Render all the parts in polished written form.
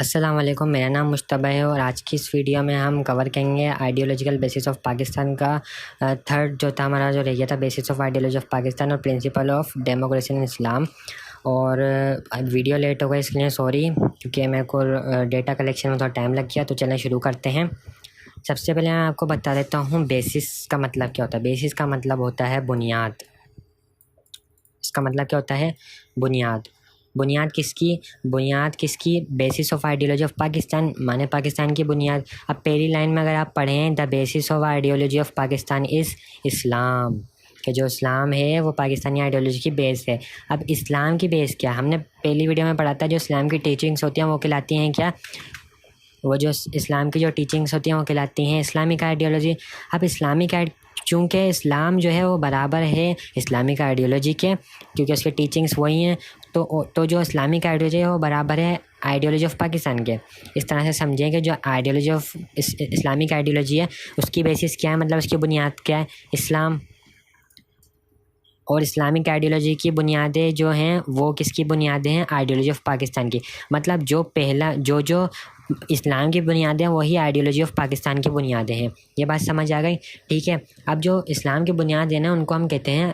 अस्सलाम वालेकुम। मेरा नाम मुश्तबा है और आज की इस वीडियो में हम कवर करेंगे आइडियोलॉजिकल बेसिस ऑफ पाकिस्तान का थर्ड जो था हमारा जो रह गया था basis of ideology of Pakistan और प्रिंसिपल ऑफ डेमोक्रेसी इन इस्लाम। और वीडियो लेट हो गई इसके लिए सॉरी, क्योंकि मेरे को डेटा कलेक्शन में थोड़ा टाइम लग गया। तो चलें शुरू करते हैं। सबसे पहले मैं आपको बता देता हूँ बेसिस का मतलब क्या होता है। बेसिस का मतलब होता है बुनियाद। इसका मतलब क्या होता है? बुनियाद। बुनियाद किसकी? Basis of ideology of Pakistan माने पाकिस्तान की बुनियाद। अब पहली लाइन में अगर आप पढ़ें the basis of ideology of Pakistan is Islam, कि जो इस्लाम है वो पाकिस्तानी आइडियोलॉजी की बेस है। अब इस्लाम की बेस क्या? हमने पहली वीडियो में पढ़ा था जो इस्लाम की टीचिंग्स होती हैं वो कहलाती हैं क्या? वो जो इस्लाम की जो टीचिंग्स होती हैं वो कहलाती हैं इस्लामिक आइडियोलॉजी। अब इस्लामिक चूँकि इस्लाम जो है वो बराबर है इस्लामिक आइडियोलॉजी के, क्योंकि उसके टीचिंग्स वही हैं, तो जो इस्लामिक आइडियोलॉजी है वो बराबर है आइडियोलॉजी ऑफ पाकिस्तान के। इस तरह से समझें कि जो आइडियोलॉजी ऑफ इस्लामिक आइडियोलॉजी है उसकी बेसिस क्या है, मतलब उसकी बुनियाद क्या है? इस्लाम। और इस्लामिक आइडियोलॉजी की बुनियादें जो हैं वो किसकी बुनियादें हैं? आइडियोलॉजी ऑफ पाकिस्तान की। मतलब जो पहला जो इस्लाम की बुनियादें हैं वही आइडियोलॉजी ऑफ पाकिस्तान की बुनियादें हैं। ये बात समझ आ गई? ठीक है। अब जो इस्लाम की बुनियाद है ना उनको हम कहते हैं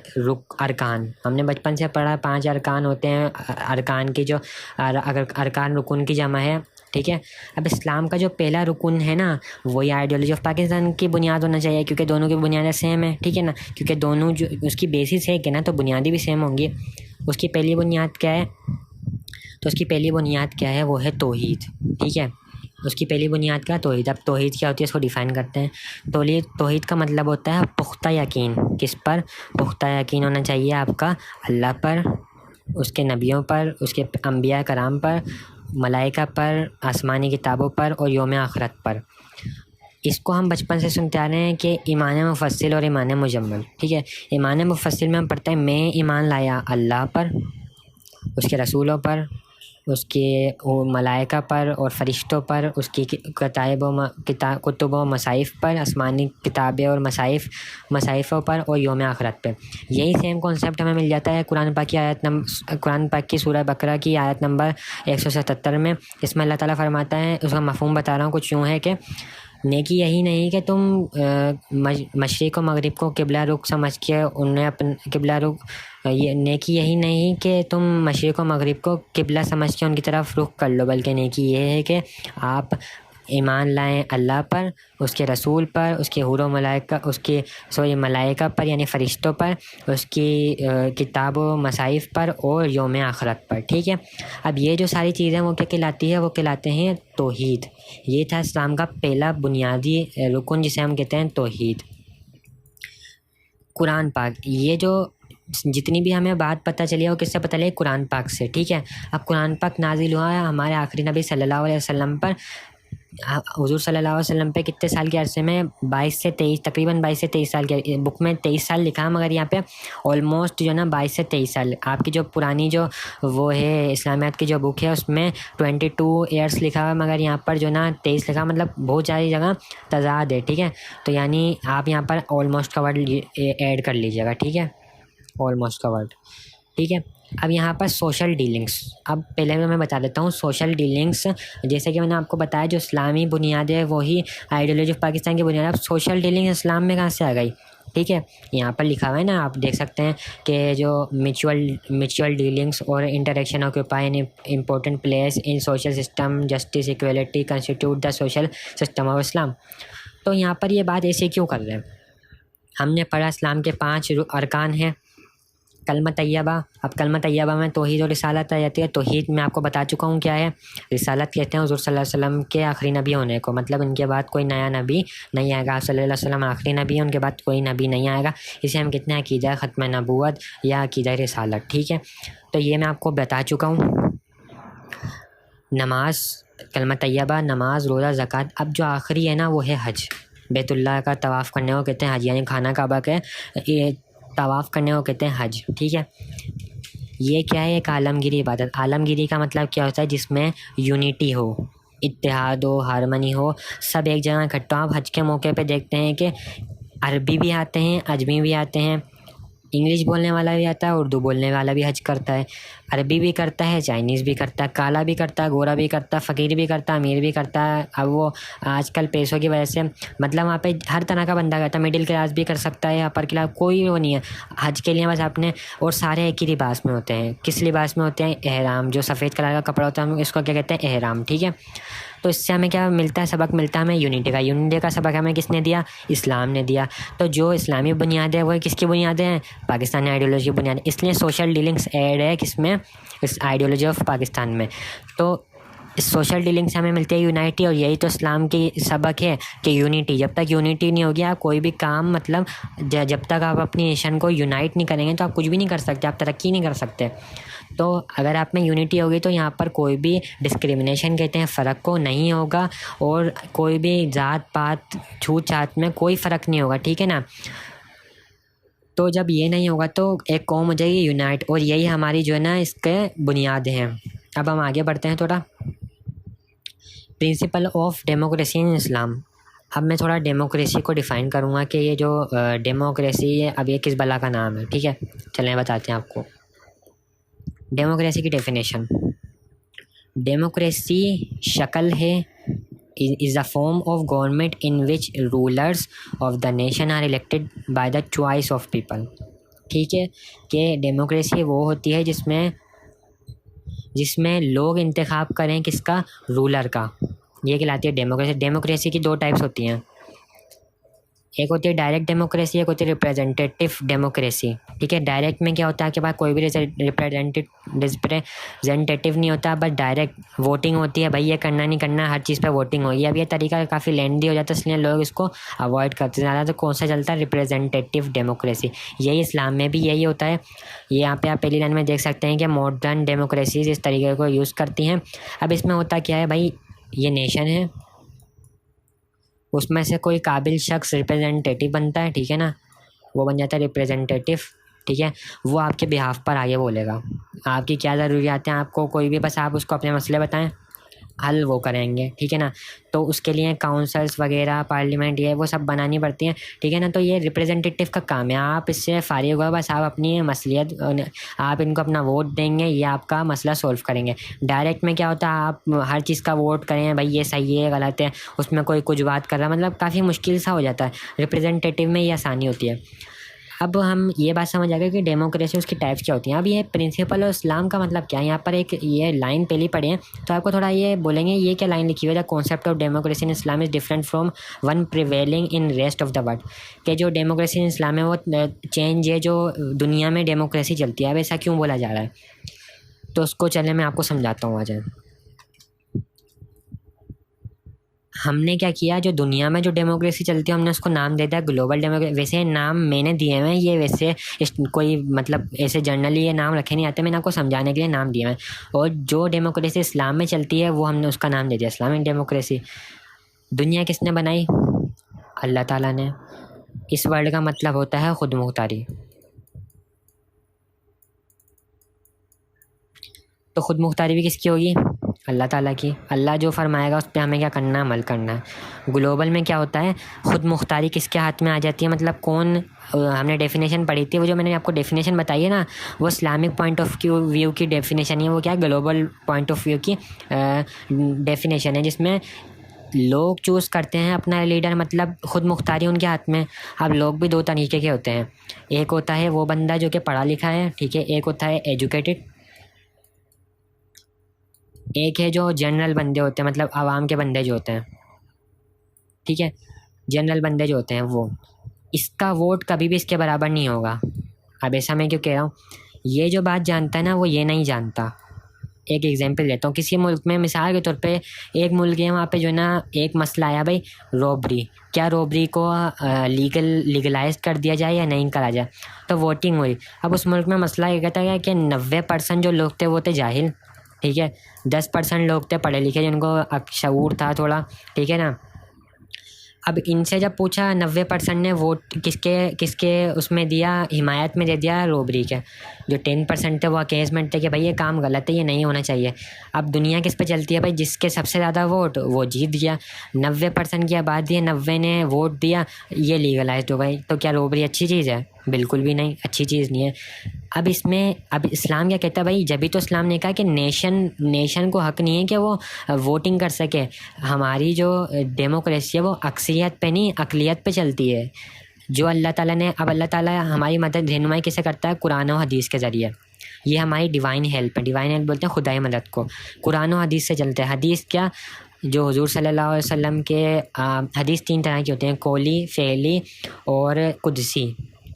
अरकान। हमने बचपन से पढ़ा 5 अरकान होते हैं। अरकान की जो अगर अरकान रुकुन की जमा है, ठीक है। अब इस्लाम का जो पहला रुकुन है ना वही आइडियोलॉजी ऑफ पाकिस्तान की बुनियाद होना चाहिए, क्योंकि दोनों की बुनियादें सेम है, ठीक है ना। क्योंकि दोनों जो उसकी बेसिस है कि ना तो बुनियादी भी सेम होंगी। उसकी पहली बुनियाद क्या है? तो उसकी पहली बुनियाद क्या है? वो है तौहीद, ठीक है। उसकी पहली बुनियाद क्या? तौहीद। अब तौहीद क्या होती है इसको डिफ़ाइन करते हैं। तौहीद का मतलब होता है पुख्ता यकीन। किस पर? पुख्ता यकीन होना चाहिए आपका अल्लाह पर, उसके नबियों पर, उसके अंबिया कराम पर, मलाइका पर, आसमानी किताबों पर और यौम आखिरत पर। इसको हम बचपन से सुनते आ रहे हैं कि ईमान मुफस्सिल और ईमान मुजम्मल, ठीक है। ईमान मुफस्सिल में हम पढ़ते हैं मैं ईमान लाया अल्लाह पर, उसके रसूलों पर, उसके मलाइका पर और फ़रिश्तों पर, उसकी कुतुब व मसाइफ़ पर, आसमानी किताबें और मसाइफ़ों पर और यौम आखिरत पे। यही सेम कॉन्सेप्ट हमें मिल जाता है कुरान पाक की सूरह बकरा की आयत नंबर 177 में। इसमें अल्लाह ताला फरमाता है, उसका मफ़हूम बता रहा हूँ, कुछ यूँ है कि नेकी यही नहीं कि तुम मशरिक़ व मगरिब को किबला रुख समझ के उन्हें अपना किबला रुख ये नेकी यही नहीं कि तुम मशरिक़ व मगरिब को किबला समझ के उनकी तरफ रुख कर लो, बल्कि नेकी ये है कि आप ईमान लाएं अल्लाह पर, उसके रसूल पर, उसके मलाइका पर यानी फ़रिश्तों पर, उसकी किताब व मसाइफ़ पर और यौम आखिरत पर, ठीक है। अब ये जो सारी चीज़ें वो क्या कहलाती है? वो कहलाते हैं तौहीद। ये था इस्लाम का पहला बुनियादी रुकन जिसे हम कहते हैं तौहीद। कुरान पाक, ये जो जितनी भी हमें बात पता चली है वो किससे पता चली? कुरान पाक से, ठीक है। अब कुरान पाक नाजिल हुआ है हमारे आखिरी नबी सल्लल्लाहु अलैहि वसल्लम पर। हुज़ूर सल्लल्लाहु अलैहि वसल्लम पे कितने साल के अरसे में? 22 से 23, तकरीबन 22 से 23 साल के। बुक में 23 साल लिखा है, मगर यहाँ पे ऑलमोस्ट जो ना 22 से 23 साल। आपकी जो पुरानी जो वो है इस्लामियात की जो बुक है उसमें 22 ईयर्स लिखा हुआ है, मगर यहाँ पर जो ना 23 लिखा, मतलब बहुत सारी जगह तज़ाद है, ठीक है। तो यानी आप यहाँ पर ऑलमोस्ट का वर्ड ऐड कर लीजिएगा, ठीक है। ऑलमोस्ट का वर्ड, ठीक है। अब यहाँ पर सोशल डीलिंग्स, अब पहले मैं बता देता हूँ सोशल डीलिंग्स। जैसे कि मैंने आपको बताया जो इस्लामी बुनियाद है वही आइडियोलॉजी ऑफ पाकिस्तान की बुनियाद। अब सोशल डीलिंग इस्लाम में कहाँ से आ गई? ठीक है, यहाँ पर लिखा हुआ है ना, आप देख सकते हैं कि जो म्यूचुअल डीलिंग्स और interaction occupy an important place in social system, justice equality constitute the social system of Islam. तो यहाँ पर ये बात ऐसे क्यों कर रहे हैं? हमने पढ़ा इस्लाम के 5 अरकान हैं। कलमा तैयबा, अब कलमा तैयबा में तौहीद और रिसालत आ जाती है। तौहीद मैं आपको बता चुका हूँ क्या है। रिसालत कहते हैं हुज़ूर सल्लल्लाहु अलैहि वसल्लम के आखिरी नबी होने को, मतलब उनके बाद कोई नया नबी नहीं आएगा। आप सल्लल्लाहु अलैहि वसल्लम आखिरी नबी है, उनके बाद कोई नबी नहीं आएगा। इसे हम कितने अकीदा ख़त्म नबूवत या अकीदा रिसालत, ठीक है। तो ये मैं आपको बता चुका हूँ। नमाज, कलमा तैयबा, नमाज, रोज़ा, ज़कात। अब जो आखिरी है ना वो है हज। बैतुल्लाह का तवाफ़ करने को कहते हैं हज, यानी खाना काबा के ये तवाफ़ करने को कहते हैं हज, ठीक है। ये क्या है? एक आलमगिरी इबादत। आलमगिरी का मतलब क्या होता है? जिसमें यूनिटी हो, इत्तेहाद हो, हारमनी हो, सब एक जगह इकट्ठा। आप हज के मौके पे देखते हैं कि अरबी भी आते हैं, अजमी भी आते हैं, इंग्लिश बोलने वाला भी आता है, उर्दू बोलने वाला भी हज करता है। अरबी भी करता है, चाइनीज़ भी करता है, काला भी करता है, गोरा भी करता है, फ़कीर भी करता है, अमीर भी करता है। अब वो आजकल पैसों की वजह से मतलब वहाँ पे हर तरह का बंदा करता है, मिडिल क्लास भी कर सकता है, अपर क्लास, कोई वो नहीं है। हज के लिए बस आपने, और सारे एक ही लिबास में होते हैं। किस लिबास में होते हैं? एहराम, जो सफ़ेद कलर का कपड़ा होता है हम इसको क्या कहते हैं? एहराम, ठीक है। तो इससे हमें क्या मिलता है? सबक मिलता है हमें यूनिटी का। यूनिटी का सबक हमें किसने दिया? इस्लाम ने दिया। तो जो इस्लामी बुनियाद है वो किसकी बुनियादें हैं? पाकिस्तानी आइडियोलॉजी की बुनियाद। इसलिए सोशल डीलिंग्स ऐड है किसमें? इस आइडियोलॉजी ऑफ पाकिस्तान में। तो इस सोशल डीलिंग से हमें मिलती है यूनाइटी, और यही तो इस्लाम की सबक है कि यूनिटी। जब तक यूनिटी नहीं होगी आप कोई भी काम मतलब जब तक आप अपनी नेशन को यूनाइट नहीं करेंगे तो आप कुछ भी नहीं कर सकते, आप तरक्की नहीं कर सकते। तो अगर आप में यूनिटी होगी तो यहाँ पर कोई भी डिस्क्रिमिनेशन कहते हैं फ़र्क को नहीं होगा, और कोई भी जात पात छूत छात में कोई फ़र्क नहीं होगा, ठीक है ना। तो जब ये नहीं होगा तो एक कौम हो जाएगी यूनाइट, और यही हमारी जो है ना इसके बुनियाद हैं। अब हम आगे बढ़ते हैं थोड़ा। प्रिंसिपल ऑफ डेमोक्रेसी इन इस्लाम। अब मैं थोड़ा डेमोक्रेसी को डिफ़ाइन करूँगा कि ये जो डेमोक्रेसी है अब ये किस बला का नाम है, ठीक है। चलें बताते हैं आपको डेमोक्रेसी की डेफिनेशन। डेमोक्रेसी शक्ल है, is a form of government in which rulers of the nation are elected by the choice of people। ठीक है, कि डेमोक्रेसी वो होती है जिसमें लोग इंतखाब करें किसका? रूलर का। ये कहलाती है डेमोक्रेसी। डेमोक्रेसी की दो टाइप्स होती हैं, एक होती है डायरेक्ट डेमोक्रेसी, एक होती है रिप्रेजेंटेटिव डेमोक्रेसी, ठीक है। डायरेक्ट में क्या होता है, आपके पास कोई भी रिप्रेजेंटेटिव नहीं होता, बस डायरेक्ट वोटिंग होती है, भाई ये करना नहीं करना, हर चीज़ पे वोटिंग होगी। अब ये तरीका काफ़ी लेंदी हो जाता है, इसलिए लोग इसको अवॉइड करते हैं ज़्यादा। तो कौन सा चलता है? Representative democracy. यही इस्लाम में भी यही होता है। ये यहाँ पे आप पहली लाइन में देख सकते हैं कि मॉडर्न डेमोक्रेसीज इस तरीके को यूज़ करती हैं। अब इसमें होता क्या है भाई, ये नेशन है, उसमें से कोई काबिल शख्स रिप्रेजेंटेटिव बनता है, ठीक है ना, वो बन जाता है रिप्रेजेंटेटिव, ठीक है। वो आपके बिहाफ पर आगे बोलेगा, आपकी क्या ज़रूरियात हैं, आपको कोई भी, बस आप उसको अपने मसले बताएं, हल वो करेंगे, ठीक है ना। तो उसके लिए काउंसल्स वगैरह, पार्लियामेंट, ये वो सब बनानी पड़ती हैं, ठीक है ना। तो ये रिप्रेजेंटेटिव का काम है, आप इससे फारिग हुआ, बस आप अपनी मसलियत, आप इनको अपना वोट देंगे, ये आपका मसला सॉल्व करेंगे। डायरेक्ट में क्या होता है, आप हर चीज़ का वोट करें, भाई ये सही है गलत है, उसमें कोई कुछ बात कर रहा, मतलब काफ़ी मुश्किल सा हो जाता है। रिप्रेजेंटेटिव में ये आसानी होती है। अब हम ये बात समझ आ गए कि डेमोक्रेसी उसकी टाइप्स क्या होती हैं। अब ये प्रिंसिपल और इस्लाम का मतलब क्या है, यहाँ पर एक ये लाइन पहली पढ़ी है, तो आपको थोड़ा ये बोलेंगे ये क्या लाइन लिखी हुई है, the concept of democracy in Islam is different from one prevailing in rest of the world. कि जो डेमोक्रेसी इन इस्लाम है वो चेंज है, जो दुनिया में डेमोक्रेसी चलती है। अब ऐसा क्यों बोला जा रहा है, तो उसको चले मैं आपको समझाता हूँ। आ जाए, हमने क्या किया, जो दुनिया में जो डेमोक्रेसी चलती है हमने उसको नाम दे दिया ग्लोबल डेमोक्रेसी। वैसे नाम मैंने दिए हैं, ये वैसे कोई मतलब ऐसे जनरली ये नाम रखे नहीं आते, मैंने आपको समझाने के लिए नाम दिए हैं। और जो डेमोक्रेसी इस्लाम में चलती है वो हमने उसका नाम दे दिया इस्लामिक डेमोक्रेसी। दुनिया किसने बनाई? अल्लाह ताला ने। इस वर्ड का मतलब होता है खुद मुख्तारी। तो खुद मुख्तारी भी किसकी होगी? अल्लाह ताला की। अल्लाह जो फरमाएगा उस पर हमें क्या करना है? अमल करना है। ग्लोबल में क्या होता है, खुद मुख्तारी किसके हाथ में आ जाती है, मतलब कौन, हमने डेफिनेशन पढ़ी थी, वो जो मैंने आपको डेफिनेशन बताई है ना, वो इस्लामिक पॉइंट ऑफ व्यू की डेफिनेशन है। वो क्या, ग्लोबल पॉइंट ऑफ व्यू की डेफिनेशन है, जिसमें लोग चूज़ करते हैं अपना लीडर, मतलब खुद मुख्तारी उनके हाथ में। अब लोग भी दो तरीके के होते हैं, एक होता है वो बंदा जो कि पढ़ा लिखा है, ठीक है, एक होता है एजुकेटेड, एक है जो जनरल बंदे होते हैं, मतलब आवाम के बंदे जो होते हैं, ठीक है। जनरल बंदे जो होते हैं वो, इसका वोट कभी भी इसके बराबर नहीं होगा। अब ऐसा मैं क्यों कह रहा हूँ, ये जो बात जानता है ना वो ये नहीं जानता। एक एग्जांपल देता हूँ, किसी मुल्क में मिसाल के तौर पे एक मुल्क है, वहाँ पे जो है ना एक मसला आया भाई, रॉबरी। क्या रॉबरी को लीगलाइज कर दिया जाए या नहीं करा जाए? तो वोटिंग हुई। अब उस मुल्क में मसला ये कहता है कि 90% जो लोग थे वो थे जाहिल, ठीक है, 10% लोग थे पढ़े लिखे जिनको शऊर था थोड़ा, ठीक है ना। अब इनसे जब पूछा, 90% ने वोट किसके उसमें दिया, हिमायत में दे दिया रॉबरी के। जो 10% थे वो अकेजमेंट थे कि भाई ये काम गलत है, ये नहीं होना चाहिए। अब दुनिया किस पे चलती है भाई, जिसके सबसे ज़्यादा वोट वो जीत गया। 90% की आबादी है, 90 ने वोट दिया, ये लीगलाइज हो गई। तो क्या रॉबरी अच्छी चीज़ है? बिल्कुल भी नहीं, अच्छी चीज़ नहीं है। अब इस्लाम क्या कहता है भाई, जब भी तो इस्लाम ने कहा कि नेशन को हक नहीं है कि वो वोटिंग कर सके। हमारी जो डेमोक्रेसी है वो अक्सरियत पे नहीं अक़लियत पे चलती है। जो अल्लाह ताला हमारी मदद रहनुमाई कैसे करता है, कुरान और हदीस के ज़रिए। ये हमारी डिवाइन हेल्प है। डिवाइन हेल्प बोलते हैं खुदाई मदद को। कुरान और हदीस से चलते हैं। हदीस क्या, जो हुजूर सल्लल्लाहु अलैहि वसल्लम के हदीस 3 तरह की होते हैं, कौली, फ़ेली और कुदसी।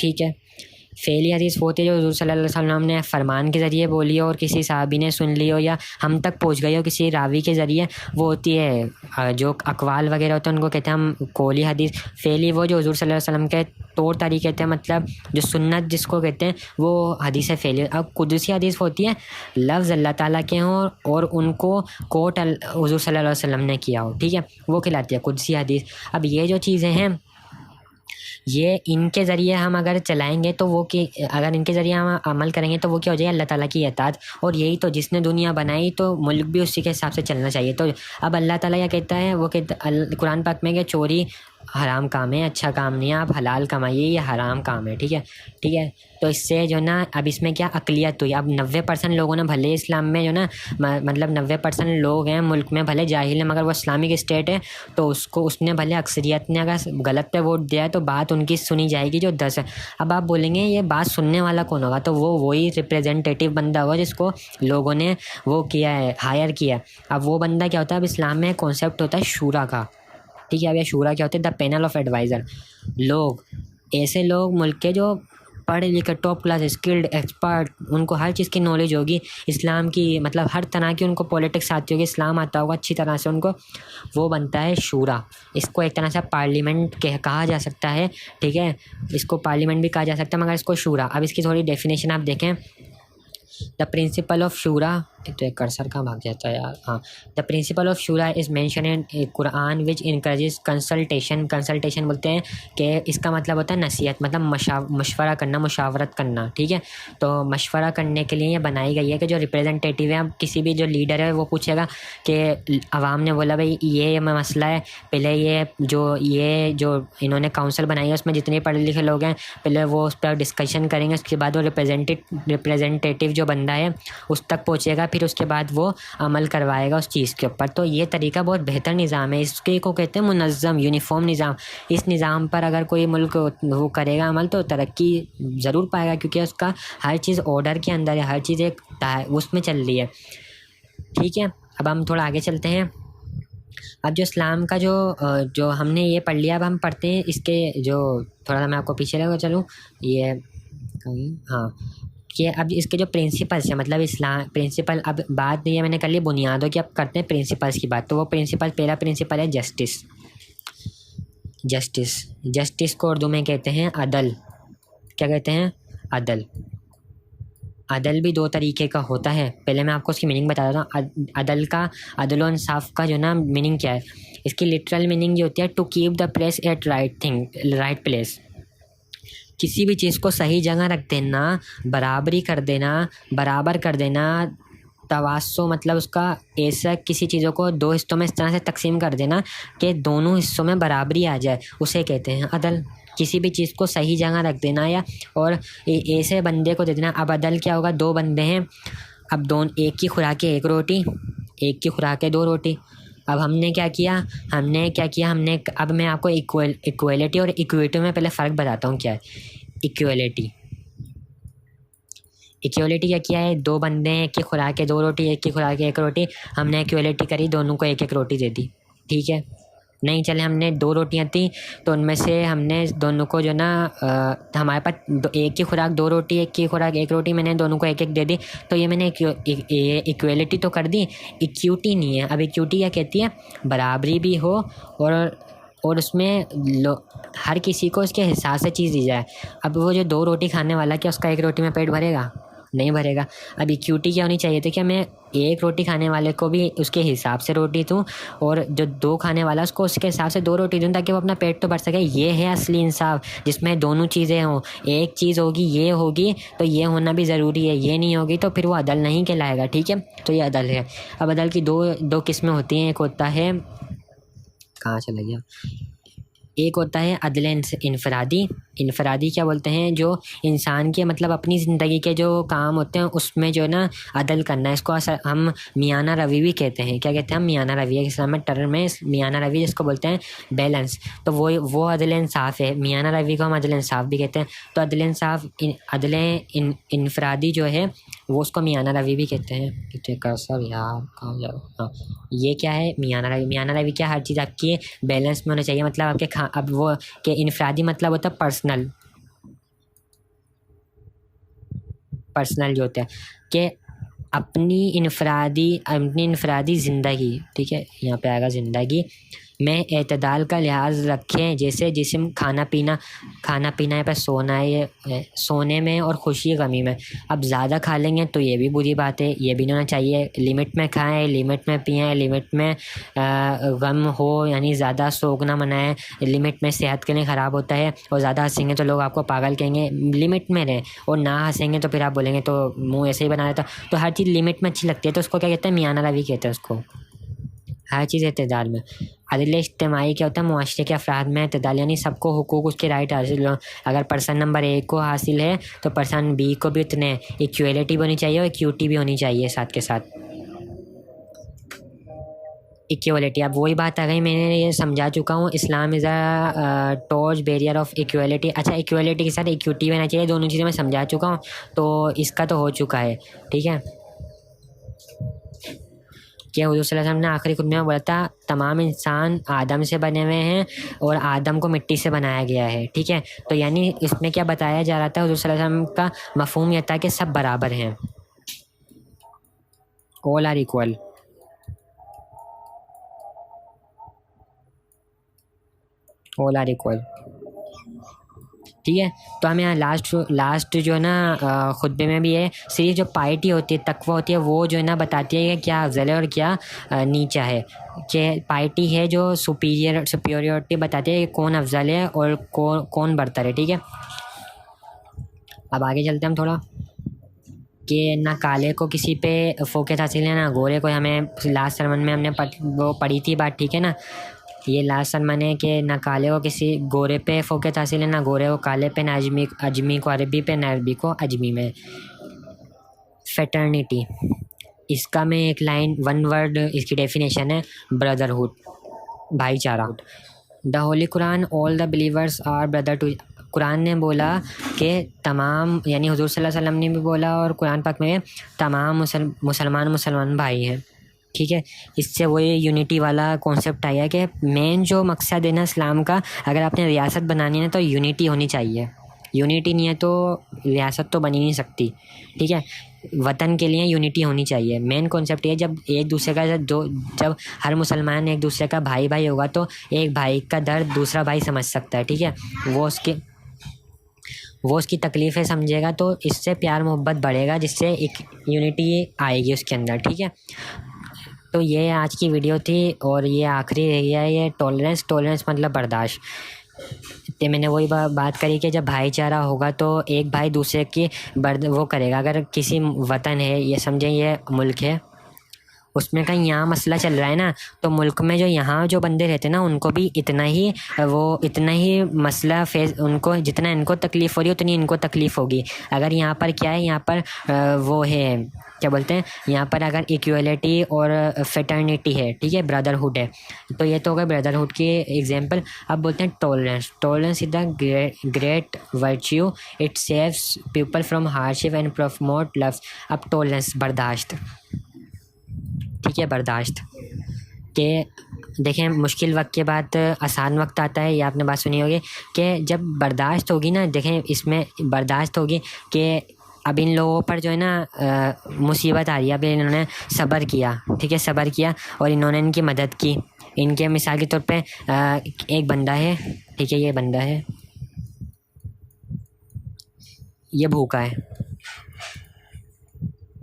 ठीक है, फ़ेली हदीस वो होती है जो हुजूर सल्लल्लाहु अलैहि वसल्लम ने फ़रमान के ज़रिए बोली हो और किसी सहाबी ने सुन ली हो या हम तक पहुंच गई हो किसी रावी के ज़रिए, वो होती है। जो अक़वाल वगैरह होते हैं उनको कहते हैं हम कौली हदीस। फ़ेली वो जो हुजूर सल्लल्लाहु अलैहि वसल्लम के तौर तरीके थे, मतलब जो सुन्नत जिसको कहते हैं, वो हदीस फ़ेली। अब कुदसी हदीस होती है लफ्ज़ अल्लाह ताला के हों और उनको कोट हुजूर सल्लल्लाहु अलैहि वसल्लम ने किया हो, ठीक है, वो कहलाती है कुदसी हदीस। अब ये जो चीज़ें हैं, ये इनके ज़रिए हम अगर चलाएंगे तो वो कि अगर इनके ज़रिए हम अमल करेंगे तो वो क्या हो जाएगा, अल्लाह ताला की इताअत। और यही तो जिसने दुनिया बनाई तो मुल्क भी उसी के हिसाब से चलना चाहिए। तो अब अल्लाह ताला क्या कहता है, वो कहता कुरान पाक में कि चोरी हराम काम है, अच्छा काम नहीं है, आप हलाल कमाइए, ये हराम काम है। ठीक है, ठीक है। तो इससे जो ना अब इसमें क्या अक़लियत हुई। अब 90% लोगों ने भले इस्लाम में जो ना मतलब 90% लोग हैं मुल्क में भले जाहिल हैं, मगर वो इस्लामिक स्टेट है तो उसने भले अक्सरियत ने अगर गलत पे वोट दिया है तो बात उनकी सुनी जाएगी जो 10 है। अब आप बोलेंगे ये बात सुनने वाला कौन होगा, तो वो वही रिप्रेजेंटेटिव बंदा होगा जिसको लोगों ने वो किया है, हायर किया है। अब वो बंदा क्या होता है, अब इस्लाम में कॉन्सेप्ट होता है शूरा का। ठीक है, अब ये शूरा क्या होता है, द पैनल ऑफ एडवाइज़र। लोग, ऐसे लोग मुल्क के जो पढ़े लिखे टॉप क्लास स्किल्ड एक्सपर्ट, उनको हर चीज़ की नॉलेज होगी इस्लाम की, मतलब हर तरह की उनको पॉलिटिक्स आती होगी, इस्लाम आता होगा अच्छी तरह से उनको, वो बनता है शूरा। इसको एक तरह से पार्लियामेंट कहा जा सकता है। ठीक है, इसको पार्लियामेंट भी कहा जा सकता है, मगर इसको शूरा। अब इसकी थोड़ी डेफिनेशन आप देखें, द प्रिंसिपल ऑफ शूरा, तो एक कर्सर कहाँ भाग जाता है यार, हाँ। The principle of shura is mention in Quran which encourages consultation. Consultation बोलते हैं कि इसका मतलब होता है नसीहत, मतलब मशवरा करना, मुशावरत करना। ठीक है, तो मशवरा करने के लिए ये बनाई गई है कि जो रिप्रेजेंटेटिव है, अब किसी भी जो लीडर है वो पूछेगा कि अवाम ने बोला भाई ये मसला है, पहले ये जो इन्होंने काउंसिल बनाई है उसमें जितने पढ़े लिखे लोग हैं पहले वो उस पर डिस्कशन करेंगे, उसके बाद वो रिप्रेजेंटेटिव जो बंदा है उस तक पहुँचेगा, फिर उसके बाद वो अमल करवाएगा उस चीज़ के ऊपर। तो ये तरीका बहुत बेहतर निज़ाम है, इसके को कहते हैं मुनज़्ज़म यूनिफॉर्म निज़ाम। इस निज़ाम पर अगर कोई मुल्क वो करेगा अमल तो तरक्की ज़रूर पाएगा, क्योंकि उसका हर चीज़ ऑर्डर के अंदर है, हर चीज़ एक उसमें चल रही है। ठीक है, अब हम थोड़ा आगे चलते हैं। अब जो इस्लाम का जो हमने ये पढ़ लिया, अब हम पढ़ते हैं इसके जो थोड़ा सा मैं आपको पीछे लेकर चलूँ, ये हाँ, कि अब इसके जो प्रिंसिपल्स हैं, मतलब इस्लाम प्रिंसिपल, अब बात ये मैंने कर ली बुनियादों की, अब करते हैं प्रिंसिपल्स की बात। तो वो प्रिंसिपल, पहला प्रिंसिपल है जस्टिस। जस्टिस जस्टिस को उर्दू में कहते हैं अदल। क्या कहते हैं, अदल। अदल भी 2 तरीके का होता है, पहले मैं आपको उसकी मीनिंग बता देता हूँ। अदल का, अदल और इंसाफ का जो ना मीनिंग क्या है, इसकी लिटरल मीनिंग ये होती है to keep the place at right place. किसी भी चीज़ को सही जगह रख देना, बराबरी कर देना, बराबर कर देना। तवासो मतलब उसका ऐसा किसी चीज़ों को 2 हिस्सों में इस तरह से तकसीम कर देना कि दोनों हिस्सों में बराबरी आ जाए, उसे कहते हैं अदल। किसी भी चीज़ को सही जगह रख देना या और ऐसे बंदे को दे देना। अब अदल क्या होगा, 2 बंदे हैं, अब एक की खुराक है 1 रोटी, एक की खुराक है 2 रोटी। अब हमने क्या किया, अब मैं आपको इक्वलिटी और इक्विटी में पहले फ़र्क बताता हूँ क्या है। इक्वलिटी क्या किया है, 2 बंदे हैं, एक की खुराक है 2 रोटी, एक की खुराक है 1 रोटी, हमने इक्वलिटी करी, दोनों को 1-1 रोटी दे दी। ठीक है, नहीं चले हमने 2 रोटियां थी तो उनमें से हमने दोनों को जो ना हमारे पास एक की खुराक 2 रोटी, एक की खुराक 1 रोटी, मैंने दोनों को 1-1 दे दी, तो ये मैंने इक्वलिटी तो कर दी, इक्विटी नहीं है। अब इक्विटी क्या कहती है, बराबरी भी हो और उसमें हर किसी को उसके हिसाब से चीज़ दी जाए। अब वो जो 2 रोटी खाने वाला, क्या उसका 1 रोटी में पेट भरेगा, नहीं भरेगा। अब इक्विटी क्या होनी चाहिए थी, क्या मैं 1 रोटी खाने वाले को भी उसके हिसाब से रोटी दूँ और जो 2 खाने वाला उसको उसके हिसाब से 2 रोटी दूँ, ताकि वो अपना पेट तो भर सके। ये है असली इंसाफ, जिसमें दोनों चीज़ें हों। एक चीज़ होगी, ये होगी तो ये होना भी ज़रूरी है, ये नहीं होगी तो फिर वो अदल नहीं कहलाएगा। ठीक है, तो ये अदल है। अब अदल की दो किस्में होती हैं, एक होता है, कहाँ चला गया, एक होता है अदल इनफरादी इनफरादी क्या बोलते हैं, जो इंसान के मतलब अपनी ज़िंदगी के जो काम होते हैं उसमें जो है ना अदल करना है, इसको हम मियाना रवि भी कहते हैं। क्या कहते हैं हम? मियाना रवि, एक इस्लामिक टर्म है मियाना रवि, जिसको बोलते हैं बैलेंस। तो वो अदल इंसाफ है। मियाना रवि को हम अदल इंसाफ भी कहते हैं। तो अदल इंसाफ इनफरादी जो है वो उसको मियाना रवि भी कहते हैं। कितने का सब यार, कहाँ जा रहा? हाँ, ये क्या है? मियाना रवि। मियाना रवि क्या? हर चीज़ आपकी बैलेंस में होना चाहिए। मतलब आपके अब वो कि इनफरादी मतलब होता है पर्सनल जो होता है कि अपनी इनफरादी ज़िंदगी, ठीक है, यहाँ पे आएगा ज़िंदगी में एतदाल का लिहाज रखें, जैसे जिस्म, खाना पीना है पर सोना है, ये सोने में और खुशी गमी में। अब ज़्यादा खा लेंगे तो ये भी बुरी बात है, ये भी नहीं होना चाहिए। लिमिट में खाएं, लिमिट में पिएं, लिमिट में गम हो, यानी ज़्यादा शौक ना मनाएं। लिमिट में सेहत के लिए ख़राब होता है, और ज़्यादा हंसेंगे तो लोग आपको पागल कहेंगे। लिमिट में रहें, और ना हंसेंगे तो फिर आप बोलेंगे तो मुँह ऐसे ही बना देता। तो हर चीज़ लिमिट में अच्छी लगती है, तो उसको क्या कहते हैं? मियाना रवि कहते हैं उसको। हर चीज़ एतदाल में। अदल इज्तिमाई क्या होता है? मुआशरे के अफराद में एतदाल, यानी सबको हुकूक उसके राइट हासिल हो। अगर पर्सन नंबर 1 को हासिल है तो पर्सन बी को भी उतने इक्वलिटी भी होनी चाहिए और इक्विटी भी होनी चाहिए साथ के साथ। इक्वलिटी, अब वही बात आ गई, मैंने ये समझा चुका हूँ। Islam is a torch bearer of equality. अच्छा, इक्वलिटी के साथ इक्विटी होना चाहिए, दोनों चीज़ें मैं समझा चुका हूँ। तो इसका तो हो चुका है, ठीक है। कि हुज़ूर सल्लल्लाहु अलैहि वसल्लम ने आखिरी खुतबे में बोला था, तमाम इंसान आदम से बने हुए हैं और आदम को मिट्टी से बनाया गया है, ठीक है। तो यानी इसमें क्या बताया जा रहा था? हुज़ूर सल्लल्लाहु अलैहि वसल्लम का मफ़हूम यह था कि सब बराबर हैं, all are equal. All are equal, ठीक है। तो हमें यहाँ लास्ट जो है ना खुतबे में भी है, सिर्फ जो पाइटी होती है, तकवा होती है, वो जो है ना बताती है कि क्या अफजल है और क्या नीचा है। कि पाइटी है जो सुपीरियरिटी बताती है कि कौन अफजल है और कौन बरतर है, ठीक है। अब आगे चलते हैं हम थोड़ा, कि ना काले को किसी पे फोकस हासिल है, ना गोरे को। हमें लास्ट सरमन में हमने वो पढ़ी थी बात, ठीक है ना। ये लास्ट सरमन है कि ना काले को किसी गोरे पे फोकस हासिल है, ना गोरे को काले पे, ना अजमी को अरबी पे, ना अरबी को अजमी में। फेटर्निटी, इसका में एक लाइन, वन वर्ड इसकी डेफिनेशन है, ब्रदरहुड, भाईचारा। The holy Quran, all the believers are brother too. कुरान ने बोला कि तमाम, यानी हुजूर सल्लल्लाहु अलैहि वसल्लम ने भी बोला और कुरान पाक में तमाम मुसलमान भाई हैं, ठीक है। इससे वो ये यूनिटी वाला कॉन्सेप्ट आया कि मेन जो मकसद है ना इस्लाम का, अगर आपने रियासत बनानी है तो यूनिटी होनी चाहिए। यूनिटी नहीं है तो रियासत तो बनी नहीं सकती, ठीक है। वतन के लिए यूनिटी होनी चाहिए, मेन कॉन्सेप्ट ये। जब एक दूसरे का जब हर मुसलमान एक दूसरे का भाई होगा तो एक भाई का दर्द दूसरा भाई समझ सकता है, ठीक है। वो उसकी तकलीफ़ें समझेगा, तो इससे प्यार मोहब्बत बढ़ेगा, जिससे एक यूनिटी आएगी उसके अंदर, ठीक है। तो ये आज की वीडियो थी, और ये आखिरी रह गया है, ये टॉलरेंस मतलब बर्दाश्त। तो मैंने वही बात करी कि जब भाईचारा होगा तो एक भाई दूसरे की वो करेगा। अगर किसी वतन है, ये समझें ये मुल्क है, उसमें कहीं यहाँ मसला चल रहा है ना, तो मुल्क में जो यहाँ जो बंदे रहते हैं ना, उनको भी इतना ही मसला फेस, उनको जितना इनको तकलीफ़ हो रही है उतनी इनको तकलीफ़ होगी। अगर यहाँ पर क्या है, यहाँ पर वो है, क्या बोलते हैं, यहाँ पर अगर इक्वलिटी और फेटर्निटी है, ठीक है, ब्रदरहुड है, तो ये तो होगा ब्रदरहुड की एग्जांपल। अब बोलते हैं tolerance is the great virtue, it saves people from hardship and promote love. अब टॉलरेंस, बर्दाश्त, ठीक है, बर्दाश्त के देखें, मुश्किल वक्त के बाद आसान वक्त आता है, ये आपने बात सुनी होगी कि जब बर्दाश्त होगी ना, देखें इसमें बर्दाश्त होगी कि अब इन लोगों पर जो है ना मुसीबत आ रही है, अब इन्होंने सब्र किया, ठीक है, सब्र किया और इन्होंने इनकी मदद की। इनके मिसाल के तौर पे एक बंदा है, ठीक है, ये बंदा है, ये भूखा है,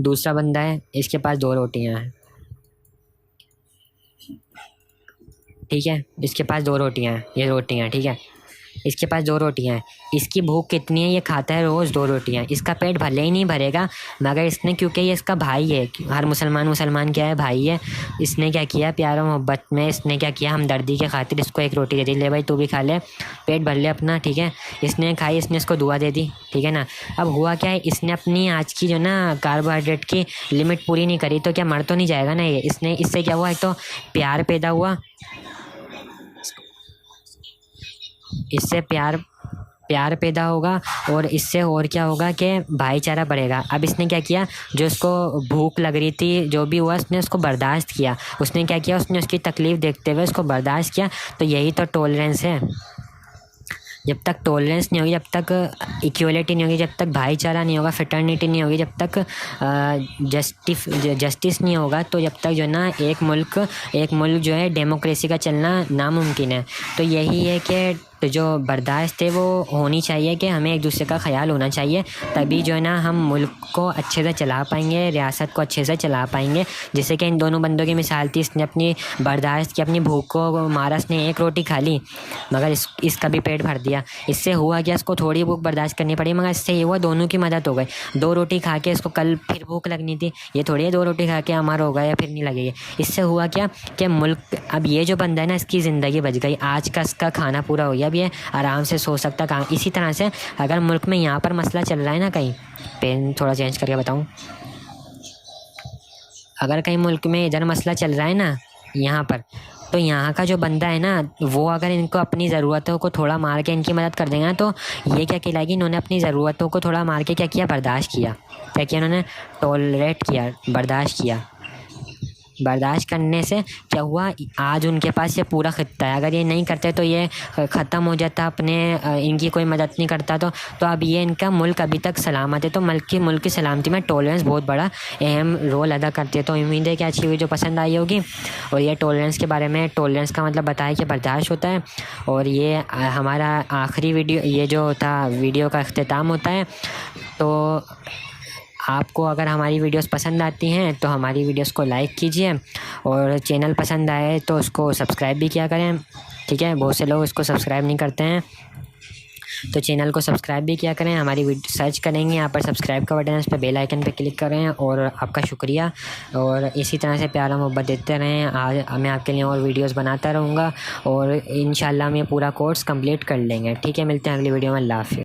दूसरा बंदा है, इसके पास 2 रोटियां हैं, ठीक है, इसके पास 2 रोटियां हैं, ये रोटियां, ठीक है। इसके पास 2 रोटियां हैं, इसकी भूख कितनी है, ये खाता है रोज़ 2 रोटियां, इसका पेट भले ही नहीं भरेगा, मगर इसने, क्योंकि ये इसका भाई है, हर मुसलमान क्या है, भाई है, इसने क्या किया, प्यार और मोहब्बत में इसने क्या किया, हमदर्दी के खातिर इसको 1 रोटी दे दी, ले भाई तू भी खा ले, पेट भर ले अपना, ठीक है। इसने खाई, इसने इसको दुआ दे दी, ठीक है ना। अब हुआ क्या है, इसने अपनी आज की जो ना कार्बोहाइड्रेट की लिमिट पूरी नहीं करी, तो क्या मर तो नहीं जाएगा ना ये। इससे क्या हुआ, एक तो प्यार पैदा हुआ, इससे प्यार पैदा होगा, और इससे और क्या होगा कि भाईचारा बढ़ेगा। अब इसने क्या किया, जो इसको भूख लग रही थी, जो भी हुआ, उसने उसको बर्दाश्त किया, उसने क्या किया, उसने उसकी तकलीफ़ देखते हुए उसको बर्दाश्त किया। तो यही तो टॉलरेंस है। जब तक टॉलरेंस नहीं होगी, जब तक इक्वलिटी नहीं होगी, जब तक भाईचारा नहीं होगा, फ्रेटर्निटी नहीं होगी, जब तक जस्टिस नहीं होगा, तो जब तक जो है ना एक मुल्क जो है डेमोक्रेसी का चलना नामुमकिन है। तो यही है कि तो जो बर्दाश्त है वो होनी चाहिए, कि हमें एक दूसरे का ख्याल होना चाहिए, तभी जो है ना हम मुल्क को अच्छे से चला पाएंगे, रियासत को अच्छे से चला पाएंगे। जैसे कि इन दोनों बंदों की मिसाल थी, इसने अपनी बर्दाश्त की, अपनी भूख को मारा, इसने 1 रोटी खा ली, मगर इसका भी पेट भर दिया। इससे हुआ क्या, इसको थोड़ी भूख बर्दाश्त करनी पड़ी, मगर इससे ये हुआ दोनों की मदद हो गई। 2 रोटी खा के इसको कल फिर भूख लगनी थी, ये थोड़ी है 2 रोटी खा के हमारा होगा या फिर नहीं लगेगी। इससे हुआ क्या कि मुल्क, अब ये जो बंदा है ना, इसकी ज़िंदगी बच गई, आज का इसका खाना पूरा हो गया, अब ये आराम से सो सकता काम। इसी तरह से अगर मुल्क में यहाँ पर मसला चल रहा है ना, कहीं पेन थोड़ा चेंज करके बताऊँ, अगर कहीं मुल्क में इधर मसला चल रहा है ना यहाँ पर, तो यहाँ का जो बंदा है ना, वो अगर इनको अपनी ज़रूरतों को थोड़ा मार के इनकी मदद कर देगा, तो ये क्या कहलाएगी, इन्होंने अपनी ज़रूरतों को थोड़ा मार के क्या किया, बर्दाश्त किया। क्या किया इन्होंने, टॉलरेट किया, बर्दाश्त किया। बर्दाश्त करने से क्या हुआ, आज उनके पास ये पूरा खित्ता है। अगर ये नहीं करते तो ये ख़त्म हो जाता, अपने इनकी कोई मदद नहीं करता, तो अब ये इनका मुल्क अभी तक सलामत है। तो मुल्क की सलामती में टॉलरेंस बहुत बड़ा अहम रोल अदा करती है। तो उम्मीद है कि अच्छी वीडियो पसंद आई होगी, और ये टॉलरेंस के बारे में, टॉलरेंस का मतलब बताया कि बर्दाश्त होता है। और ये हमारा आखिरी वीडियो, ये जो था वीडियो का अख्तिताम होता है। तो आपको अगर हमारी वीडियोस पसंद आती हैं तो हमारी वीडियोस को लाइक कीजिए, और चैनल पसंद आए तो उसको सब्सक्राइब भी किया करें, ठीक है। बहुत से लोग इसको सब्सक्राइब नहीं करते हैं, तो चैनल को सब्सक्राइब भी किया करें। हमारी वीडियो सर्च करेंगे, यहाँ पर सब्सक्राइब का बटन है, उस पर बेल आइकन पर क्लिक करें। और आपका शुक्रिया, और इसी तरह से प्यार मोहब्बत देते रहें। आज मैं आपके लिए और वीडियोस बनाता रहूँगा, और इंशाल्लाह हम ये पूरा कोर्स कंप्लीट कर लेंगे, ठीक है। मिलते हैं अगली वीडियो में, अल्लाह हाफ़िज़।